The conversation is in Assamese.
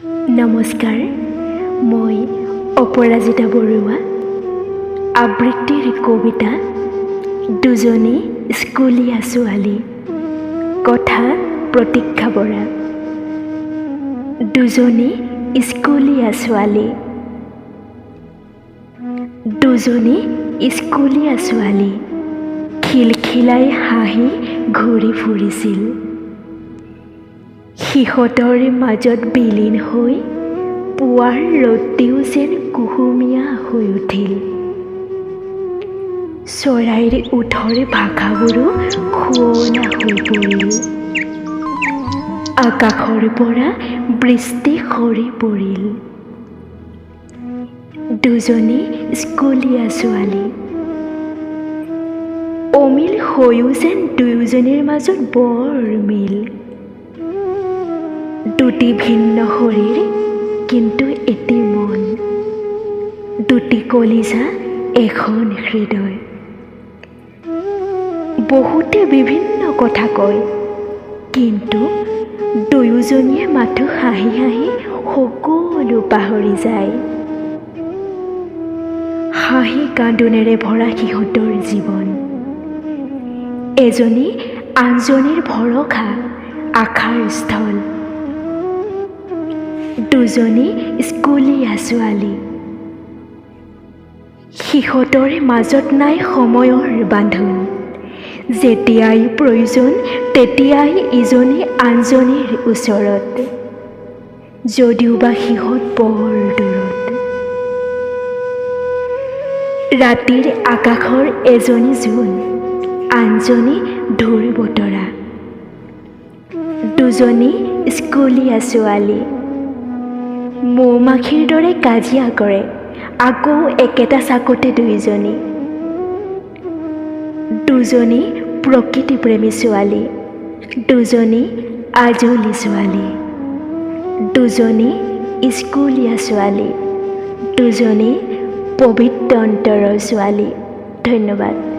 নমস্কাৰ, মই অপৰাজিতা বৰুৱা। আবৃত্তিৰ কবিতা দুজনী স্কুলীয়া ছোৱালী। কথা প্ৰতীক্ষা বৰা। দুজনী স্কুলীয়া ছোৱালী। দুজনী স্কুলীয়া ছোৱালী খিলখিলাই হাঁহি ঘূৰি ফুৰিছিল। সিহঁতৰ মাজত বিলীন হৈ পুৱাৰ ৰ'দটিও যেন কুহুমীয়া হৈ উঠিল। চৰাইৰ ওঠৰ ভাষাবোৰো শুৱলা হৈ পৰিল। আকাশৰ পৰা বৃষ্টি সৰি পৰিল। দুজনী স্কুলীয়া ছোৱালী অমিল হৈও যেন দুয়োজনীৰ মাজত বৰ মিল। দুটি ভিন্ন শৰীৰ কিন্তু এটি মন, দুটি কলিজা এখন হৃদয়। বহুতে বিভিন্ন কথা কয়, কিন্তু দুয়োজনীয়ে মাথো হাঁহি হাঁহি সকলো পাহৰি যায়। হাঁহি কান্দোনেৰে ভৰা সিহঁতৰ জীৱন। এজনী আনজনীৰ ভৰসা, আশাৰ স্থল। দুজনী স্কুলীয়া ছোৱালী। সিহঁতৰ মাজত নাই সময়ৰ বান্ধোন। যেতিয়াই প্ৰয়োজন তেতিয়াই ইজনী আনজনীৰ ওচৰত, যদিওবা সিহঁত বৰ দূৰত। ৰাতিৰ আকাশৰ এজনী জোন, আনজনী ঢোৰ বতৰা। দুজনী স্কুলীয়া ছোৱালী মৌ-মাখিৰ দৰে কাজিয়া কৰে, আকৌ একেটা চাকতে দুয়োজনী। দুজনী প্ৰকৃতিপ্ৰেমী ছোৱালী, দুজনী আজলি ছোৱালী। দুজনী স্কুলীয়া ছোৱালী, দুজনী পবিত্ৰ অন্তৰৰ ছোৱালী। ধন্যবাদ।